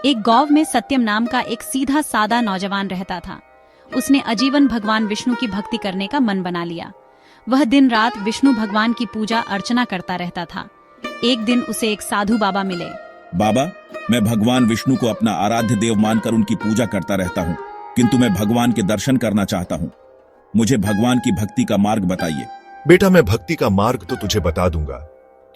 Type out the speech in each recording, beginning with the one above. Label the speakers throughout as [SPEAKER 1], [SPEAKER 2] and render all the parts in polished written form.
[SPEAKER 1] एक गांव में सत्यम नाम का एक सीधा सादा नौजवान रहता था। उसने आजीवन भगवान विष्णु की भक्ति करने का मन बना लिया। वह दिन रात विष्णु भगवान की पूजा अर्चना करता रहता था। एक दिन उसे एक साधु बाबा मिले।
[SPEAKER 2] बाबा, मैं भगवान विष्णु को अपना आराध्य देव मानकर उनकी पूजा करता रहता हूँ, किंतु मैं भगवान के दर्शन करना चाहता हूँ। मुझे भगवान की भक्ति का मार्ग बताइए।
[SPEAKER 3] बेटा, मैं भक्ति का मार्ग तो तुझे बता दूंगा,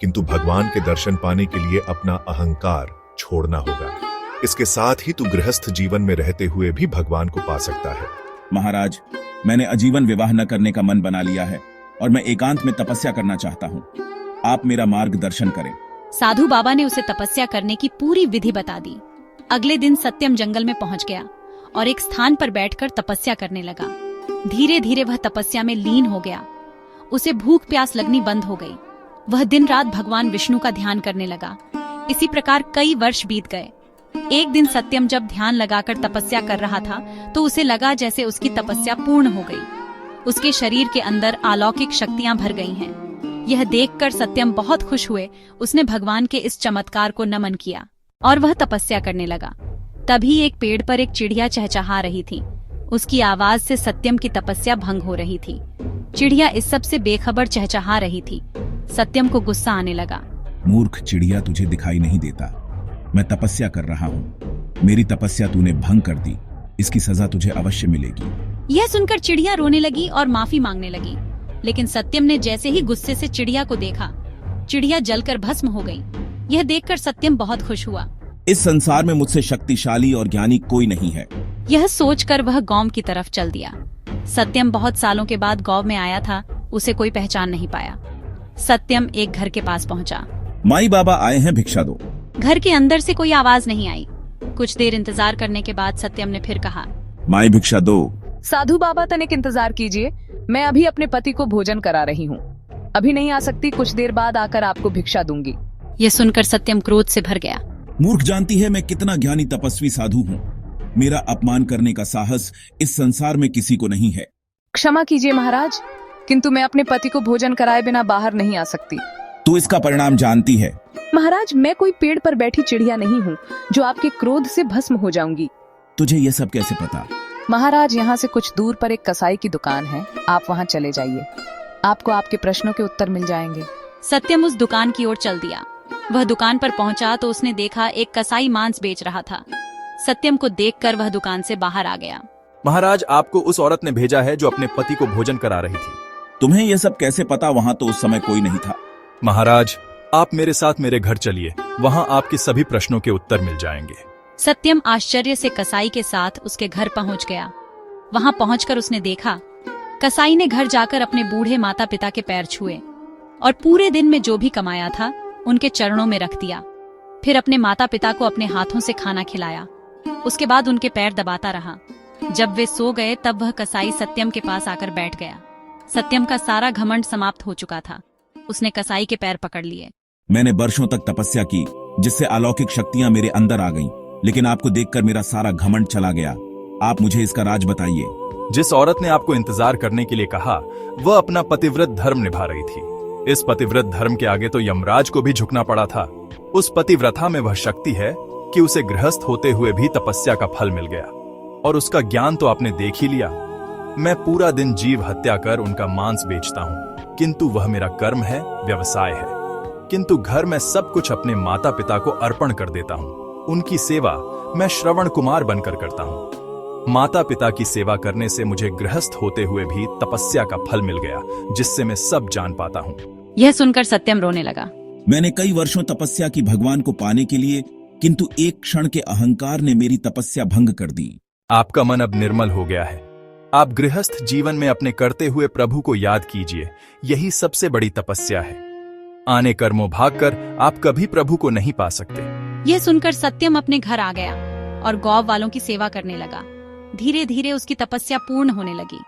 [SPEAKER 3] किंतु भगवान के दर्शन पाने के लिए अपना अहंकार छोड़ना होगा। इसके साथ ही तू गृहस्थ जीवन में रहते हुए भी भगवान को पा सकता है।
[SPEAKER 2] महाराज, मैंने आजीवन विवाह न करने का मन बना लिया है और मैं एकांत में तपस्या करना चाहता हूँ। आप मेरा मार्गदर्शन करें।
[SPEAKER 1] साधु बाबा ने उसे तपस्या करने की पूरी विधि बता दी। अगले दिन सत्यम जंगल में पहुंच गया और एक स्थान पर बैठकर तपस्या करने लगा। धीरे धीरे वह तपस्या में लीन हो गया। उसे भूख प्यास लगनी बंद हो गई। वह दिन रात भगवान विष्णु का ध्यान करने लगा। इसी प्रकार कई वर्ष बीत गए। एक दिन सत्यम जब ध्यान लगाकर तपस्या कर रहा था तो उसे लगा जैसे उसकी तपस्या पूर्ण हो गई। उसके शरीर के अंदर अलौकिक शक्तियां भर गई हैं। यह देखकर सत्यम बहुत खुश हुए। उसने भगवान के इस चमत्कार को नमन किया और वह तपस्या करने लगा। तभी एक पेड़ पर एक चिड़िया चहचहा रही थी। उसकी आवाज से सत्यम की तपस्या भंग हो रही थी। चिड़िया इस सब से बेखबर चहचहा रही थी। सत्यम को गुस्सा आने लगा।
[SPEAKER 2] मूर्ख चिड़िया, तुझे दिखाई नहीं देता? मैं तपस्या कर रहा हूँ। मेरी तपस्या तूने भंग कर दी। इसकी सजा तुझे अवश्य मिलेगी।
[SPEAKER 1] यह सुनकर चिड़िया रोने लगी और माफी मांगने लगी। लेकिन सत्यम ने जैसे ही गुस्से से चिड़िया को देखा, चिड़िया जलकर भस्म हो गई। यह देखकर सत्यम बहुत खुश हुआ।
[SPEAKER 2] इस संसार में मुझसे शक्तिशाली और ज्ञानी कोई नहीं है।
[SPEAKER 1] यह सोचकर वह गांव की तरफ चल दिया। सत्यम बहुत सालों के बाद गांव में आया था। उसे कोई पहचान नहीं पाया। सत्यम एक घर के पास पहुंचा।
[SPEAKER 2] माई बाबा आए हैं, भिक्षा दो।
[SPEAKER 1] घर के अंदर से कोई आवाज नहीं आई। कुछ देर इंतजार करने के बाद सत्यम ने फिर कहा,
[SPEAKER 2] माई भिक्षा दो।
[SPEAKER 4] साधु बाबा, तनिक इंतजार कीजिए। मैं अभी अपने पति को भोजन करा रही हूँ। अभी नहीं आ सकती, कुछ देर बाद आकर आपको भिक्षा दूंगी।
[SPEAKER 1] यह सुनकर सत्यम क्रोध से भर गया।
[SPEAKER 2] मूर्ख, जानती है मैं कितना ज्ञानी तपस्वी साधु हूँ। मेरा अपमान करने का साहस इस संसार में किसी को नहीं है।
[SPEAKER 4] क्षमा कीजिए महाराज, किंतु मैं अपने पति को भोजन कराए बिना बाहर नहीं आ सकती।
[SPEAKER 2] तू इसका परिणाम जानती है?
[SPEAKER 4] महाराज, मैं कोई पेड़ पर बैठी चिड़िया नहीं हूँ जो आपके क्रोध से भस्म हो जाऊंगी।
[SPEAKER 2] तुझे ये सब कैसे पता?
[SPEAKER 4] महाराज, यहाँ से कुछ दूर पर एक कसाई की दुकान है। आप वहाँ चले जाइए। आपको आपके प्रश्नों के उत्तर मिल जाएंगे।
[SPEAKER 1] सत्यम उस दुकान की ओर चल दिया। वह दुकान पर पहुंचा तो उसने देखा एक कसाई मांस बेच रहा था। सत्यम को देखकर वह दुकान से बाहर आ गया।
[SPEAKER 5] महाराज, आपको उस औरत ने भेजा है जो अपने पति को भोजन करा रही थी।
[SPEAKER 2] तुम्हें यह सब कैसे पता? वहाँ तो उस समय कोई नहीं था।
[SPEAKER 5] महाराज, आप मेरे साथ मेरे घर चलिए। वहाँ आपके सभी प्रश्नों के उत्तर मिल जाएंगे।
[SPEAKER 1] सत्यम आश्चर्य से कसाई के साथ उसके घर पहुंच गया। वहां पहुंचकर उसने देखा, कसाई ने घर जाकर अपने बूढ़े माता पिता के पैर छुए और पूरे दिन में जो भी कमाया था उनके चरणों में रख दिया। फिर अपने माता पिता को अपने हाथों से खाना खिलाया। उसके बाद उनके पैर दबाता रहा। जब वे सो गए तब वह कसाई सत्यम के पास आकर बैठ गया। सत्यम का सारा घमंड समाप्त हो चुका था। उसने कसाई के पैर पकड़ लिए।
[SPEAKER 2] मैंने वर्षों तक तपस्या की, जिससे अलौकिक शक्तियां मेरे अंदर आ गईं, लेकिन आपको देखकर मेरा सारा घमंड चला गया। आप मुझे इसका राज बताइए।
[SPEAKER 5] जिस औरत ने आपको इंतजार करने के लिए कहा, वह अपना पतिव्रत धर्म निभा रही थी। इस पतिव्रत धर्म के आगे तो यमराज को भी झुकना पड़ा था। उस पतिव्रता में वह शक्ति है कि उसे गृहस्थ होते हुए भी तपस्या का फल मिल गया, और उसका ज्ञान तो आपने देख ही लिया। मैं पूरा दिन जीव हत्या कर उनका मांस बेचता हूँ, किंतु वह मेरा कर्म है, व्यवसाय है। किंतु घर में सब कुछ अपने माता पिता को अर्पण कर देता हूँ। उनकी सेवा मैं श्रवण कुमार बनकर करता हूँ। माता पिता की सेवा करने से मुझे गृहस्थ होते हुए भी तपस्या का फल मिल गया, जिससे मैं सब जान पाता हूँ।
[SPEAKER 1] यह सुनकर सत्यम रोने लगा।
[SPEAKER 2] मैंने कई वर्षों तपस्या की भगवान को पाने के लिए, किंतु एक क्षण के अहंकार ने मेरी तपस्या भंग कर दी।
[SPEAKER 5] आपका मन अब निर्मल हो गया है। आप गृहस्थ जीवन में अपने करते हुए प्रभु को याद कीजिए। यही सबसे बड़ी तपस्या है। आने कर्मों भागकर आप कभी प्रभु को नहीं पा सकते।
[SPEAKER 1] यह सुनकर सत्यम अपने घर आ गया और गांव वालों की सेवा करने लगा। धीरे धीरे उसकी तपस्या पूर्ण होने लगी।